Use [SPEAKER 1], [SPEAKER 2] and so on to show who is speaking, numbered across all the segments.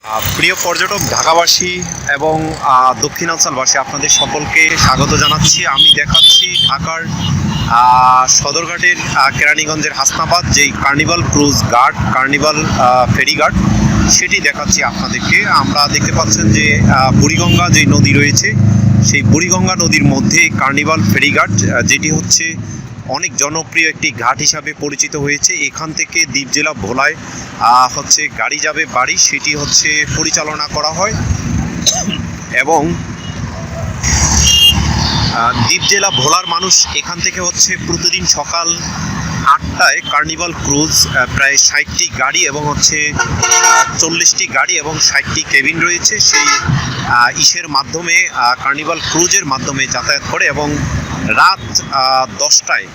[SPEAKER 1] প্রিয় পর্যটক ঢাকাবাসী এবং দক্ষিণাঞ্চলবাসী, আপনাদের সকলকে স্বাগত জানাচ্ছি। আমি দেখাচ্ছি ঢাকার সদরঘাটের কেরানীগঞ্জের হাসনাবাদ যেই কার্নিভাল ক্রুজ ঘাট, কার্নিভাল ফেরিঘাট, সেটি দেখাচ্ছি আপনাদেরকে। আমরা দেখতে পাচ্ছেন যে বুড়িগঙ্গা যে নদী রয়েছে, সেই বুড়িগঙ্গা নদীর মধ্যে কার্নিভাল ফেরিঘাট, যেটি হচ্ছে অনেক জনপ্রিয় একটি ঘাট হিসাবে পরিচিত হয়েছে। এখান থেকে দ্বীপ জেলা ভোলায় হচ্ছে গাড়ি যাবে বাড়ি, সেটি হচ্ছে পরিচালনা করা হয়। এবং দ্বীপ জেলা ভোলার মানুষ এখান থেকে হচ্ছে প্রতিদিন সকাল 8টায় কার্নিভাল ক্রুজ, প্রায় 60টি গাড়ি এবং হচ্ছে 40টি গাড়ি এবং 60টি কেবিন রয়েছে, সেই ইসের মাধ্যমে কার্নিভাল ক্রুজের মাধ্যমে যাতায়াত করে। এবং রাত 10টায়,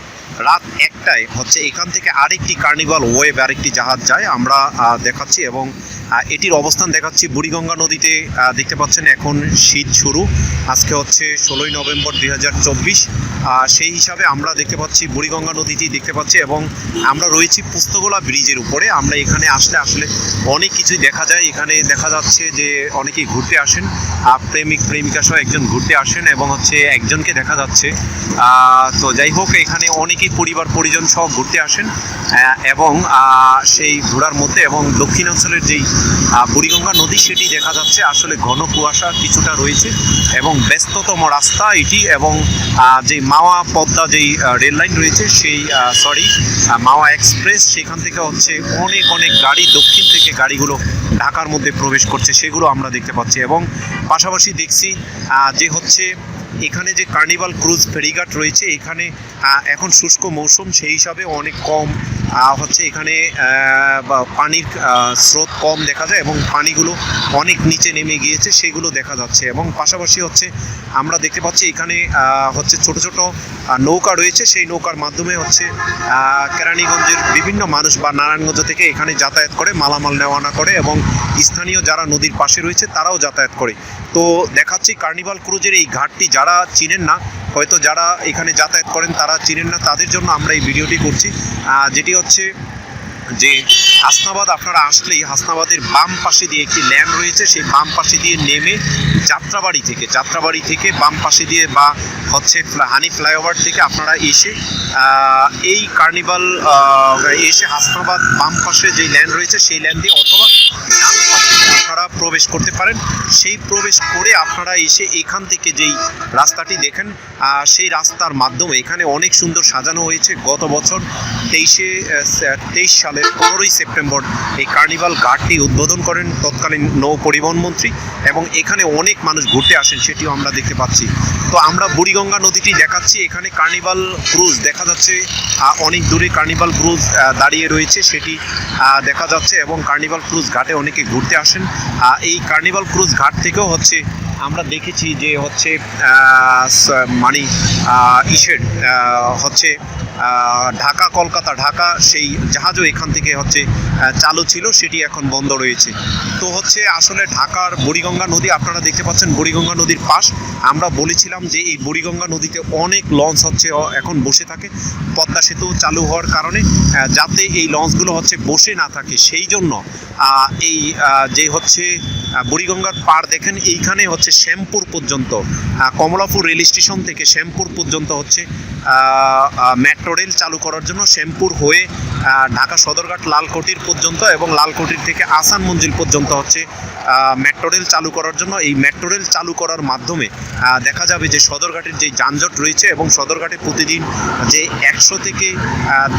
[SPEAKER 1] রাত 1টায় হচ্ছে এখান থেকে আরেকটি কার্নিভাল ওয়েভ, আরেকটি জাহাজ যায়, আমরা দেখাচ্ছি। এবং এটির অবস্থান দেখাচ্ছি বুড়িগঙ্গা নদীতে। দেখতে পাচ্ছেন এখন শীত শুরু, আজকে হচ্ছে 16ই নভেম্বর 2024। সেই হিসাবে আমরা দেখতে পাচ্ছি বুড়িগঙ্গা নদীটি দেখতে পাচ্ছি। এবং আমরা রয়েছি পুস্তকোলা ব্রিজের উপরে। আমরা এখানে আসলে অনেক কিছুই দেখা যায়। এখানে দেখা যাচ্ছে যে অনেকেই ঘুরতে আসেন, প্রেমিক প্রেমিকা সহ একজন ঘুরতে আসেন এবং হচ্ছে একজনকে দেখা যাচ্ছে। তো যাই হোক, এখানে অনেকেই পরিবার পরিজন সহ ঘুরতে আসেন এবং সেই ঘোরার মধ্যে এবং দক্ষিণাঞ্চলের যেই বুড়িগঙ্গা নদী, সেটি দেখা যাচ্ছে আসলে ঘন কুয়াশা কিছুটা রয়েছে এবং ব্যস্ততম রাস্তা এটি। এবং যে মাওয়া পদ্মা যেই রেল লাইন রয়েছে, সেই মাওয়া এক্সপ্রেস, সেখান থেকে হচ্ছে অনেক গাড়ি, দক্ষিণ থেকে গাড়িগুলো ঢাকার মধ্যে প্রবেশ করছে, সেগুলো আমরা দেখতে পাচ্ছি। এবং পাশাপাশি দেখছি যে হচ্ছে এখানে যে কার্নিভাল ক্রুজ ফেরিঘাট রয়েছে, এখানে এখন শুষ্ক মৌসুম, সেই হিসাবে অনেক কম হচ্ছে এখানে পানির স্রোত কম দেখা যায় এবং পানিগুলো অনেক নিচে নেমে গিয়েছে, সেগুলো দেখা যাচ্ছে। এবং পাশাপাশি হচ্ছে আমরা দেখতে পাচ্ছি এখানে হচ্ছে ছোট নৌকা রয়েছে, সেই নৌকার মাধ্যমে হচ্ছে কেরানীগঞ্জের বিভিন্ন মানুষ বা নারায়ণগঞ্জ থেকে এখানে যাতায়াত করে, মালামাল নেওয়ানা করে এবং স্থানীয় যারা নদীর পাশে রয়েছে তারাও যাতায়াত করে। তো দেখাচ্ছি কার্নিভাল ক্রুজের এই ঘাটটি, যারা চিনেন না, হয়তো যারা এখানে যাতায়াত করেন তারা চিনেন না, তাদের জন্য আমরা এই ভিডিওটি করছি। যেটি হচ্ছে যে হাসনাবাদ, আপনারা আসলেই হাসনাবাদের বাম পাশে দিয়ে একটি ল্যান্ড রয়েছে, সেই বাম পাশে দিয়ে নেমে যাত্রাবাড়ি থেকে বাম পাশে দিয়ে বা হচ্ছে হানি ফ্লাইওভার থেকে আপনারা এসে এই কার্নিভাল এসে হাসনাবাদ বাম পাশে যে ল্যান্ড রয়েছে সেই ল্যান্ড দিয়ে অথবা ডান পাশে আপনারা প্রবেশ করতে পারেন। সেই প্রবেশ করে আপনারা এসে এখান থেকে যেই রাস্তাটি দেখেন, সেই রাস্তার মাধ্যমে এখানে অনেক সুন্দর সাজানো হয়েছে। গত বছর 23 সালের 15ই সেপ্টেম্বর এই কার্নিভাল ঘাটটি উদ্বোধন করেন তৎকালীন নৌ পরিবহন মন্ত্রী এবং এখানে অনেক মানুষ ঘুরতে আসেন, সেটিও আমরা দেখতে পাচ্ছি। তো আমরা বুড়িগঙ্গা নদীটি দেখাচ্ছি, এখানে কার্নিভাল ক্রুজ দেখা যাচ্ছে, অনেক দূরে কার্নিভাল ক্রুজ দাঁড়িয়ে রয়েছে, সেটি দেখা যাচ্ছে। এবং কার্নিভাল ক্রুজ ঘাটে অনেকে ঘুরতে আসেন। এই কার্নিভাল ক্রুজ ঘাট থেকেও হচ্ছে আমরা দেখেছি যে হচ্ছে মানে হচ্ছে ঢাকা কলকাতা ঢাকা সেই জাহাজও এখান থেকে হচ্ছে চালু ছিল, সেটি এখন বন্ধ রয়েছে। তো হচ্ছে আসলে ঢাকার বুড়িগঙ্গা নদী আপনারা দেখতে পাচ্ছেন, বুড়িগঙ্গা নদীর পাশ। আমরা বলেছিলাম যে এই বুড়িগঙ্গা নদীতে অনেক লঞ্চ হচ্ছে এখন বসে থাকে, পদ্মা সেতু চালু হওয়ার কারণে, যাতে এই লঞ্চগুলো হচ্ছে বসে না থাকে, সেই জন্য এই যে হচ্ছে বুড়িগঙ্গার পাড় দেখেন, এইখানে হচ্ছে শ্যামপুর পর্যন্ত, কমলাপুর রেল স্টেশন থেকে শ্যামপুর পর্যন্ত হচ্ছে মেট্রো রেল চালু করার জন্য, শ্যামপুর হয়ে ঢাকা সদরঘাট লালকুটির পর্যন্ত এবং লালকুটির থেকে আসান মঞ্জিল পর্যন্ত হচ্ছে মেট্রো রেল চালু করার জন্য। এই মেট্রো রেল চালু করার মাধ্যমে দেখা যাবে যে সদরঘাটের যে যানজট রয়েছে এবং সদরঘাটে প্রতিদিন যে 100 থেকে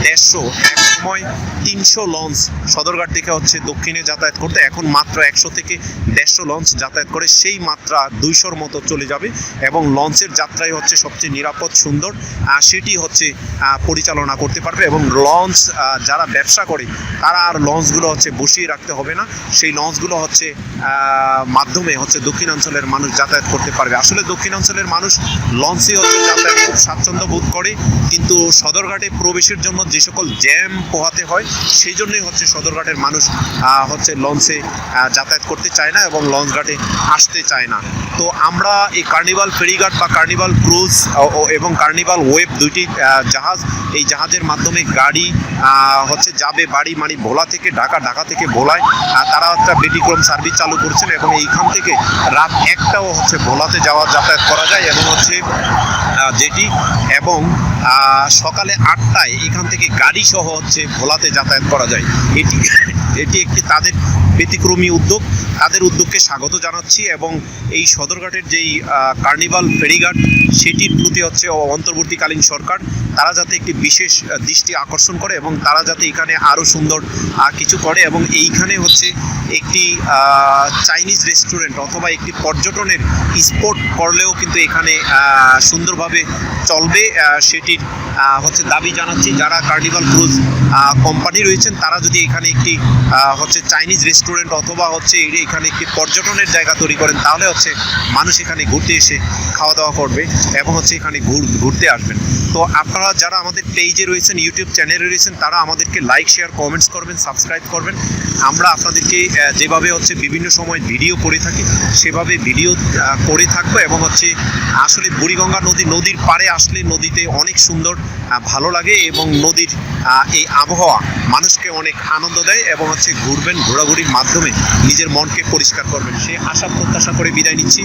[SPEAKER 1] 150, এক সময় 300 লঞ্চ সদরঘাট থেকে হচ্ছে দক্ষিণে যাতায়াত করতে, এখন মাত্র 100 থেকে 150 লঞ্চ যাতায়াত করে, সেই মাত্রা 200-র মতো চলে যাবে। এবং লঞ্চের যাত্রাই হচ্ছে সবচেয়ে নিরাপদ, সুন্দর, সেটি হচ্ছে পরিচালনা করতে পারবে। এবং লঞ্চ যারা ব্যবসা করে তারা আর লঞ্চগুলো হচ্ছে বসিয়ে রাখতে হবে না, সেই লঞ্চগুলো হচ্ছে মাধ্যমে হচ্ছে দক্ষিণাঞ্চলের মানুষ যাতায়াত করতে পারবে। আসলে দক্ষিণাঞ্চলের মানুষ লঞ্চে হচ্ছে যাতায়াত খুব স্বাচ্ছন্দ্য বোধ করে, কিন্তু সদরঘাটে প্রবেশের জন্য যে সকল জ্যাম পোহাতে হয়, সেই জন্যই হচ্ছে সদরঘাটের মানুষ হচ্ছে লঞ্চে যাতায়াত করতে চায় না এবং লঞ্চ ঘাটে আসতে চায় না। তো আমরা এই কার্নিভাল ফেরিঘাট বা কার্নিভাল ক্রুজ এবং কার্নিভাল ওয়েভ দুইটি জাহাজ এই জাহাজের মাধ্যমে গাড়ি হচ্ছে যাবে বাড়ি মানে ভোলা থেকে ঢাকা, ঢাকা থেকে ভোলায় তারা একটা ব্যতিক্রম সার্ভিস চালু করছেন এবং এইখান থেকে রাত 1টাও হচ্ছে ভোলাতে যাতায়াত করা যায় এবং হচ্ছে যেটি এবং সকালে 8টায় এখান থেকে গাড়ি সহ হচ্ছে ভোলাতে যাতায়াত করা যায়। এটি একটি তাদের ব্যতিক্রমী উদ্যোগ, তাদের উদ্যোগকে স্বাগত জানাচ্ছি এবং এই সদরঘাটের যেই কার্নিভাল ফেরিঘাট সেটির প্রতি হচ্ছে অন্তর্বর্তীকালীন সরকার তারা যাতে একটি বিশেষ দৃষ্টি আকর্ষণ করে এবং তারা যাতে এখানে আরও সুন্দর কিছু করে এবং এইখানে হচ্ছে একটি চাইনিজ রেস্টুরেন্ট অথবা একটি পর্যটনের স্পট করলেও কিন্তু এখানে সুন্দরভাবে চলবে, সেটির হচ্ছে দাবি জানাচ্ছি। যারা কার্নিভাল ক্রুজ কোম্পানি রয়েছেন তারা যদি এখানে একটি হচ্ছে চাইনিজ রেস্টুরেন্ট অথবা হচ্ছে এখানে একটি পর্যটনের জায়গা তৈরি করেন তাহলে হচ্ছে মানুষ এখানে ঘুরতে এসে খাওয়া দাওয়া করবে এবং হচ্ছে এখানে ঘুরতে আসবেন। তো আপনারা যারা আমাদের পেজে রয়েছেন, ইউটিউব চ্যানেলে রয়েছেন, তারা আমাদেরকে লাইক, শেয়ার, কমেন্টস করবেন, সাবস্ক্রাইব করবেন। আমরা আপনাদেরকে যেভাবে হচ্ছে বিভিন্ন সময় ভিডিও করে থাকি সেভাবে ভিডিও করে থাকবো এবং হচ্ছে আসলে বুড়িগঙ্গা নদীর পাড়ে আসলে নদীতে অনেক সুন্দর ভালো লাগে এবং নদীর এই আবহাওয়া মানুষকে অনেক আনন্দ দেয় এবং হচ্ছে ঘুরবেন, ঘোরাঘুরির মাধ্যমে নিজের মনকে পরিষ্কার করবেন, সে আশা প্রত্যাশা করে বিদায় নিচ্ছি।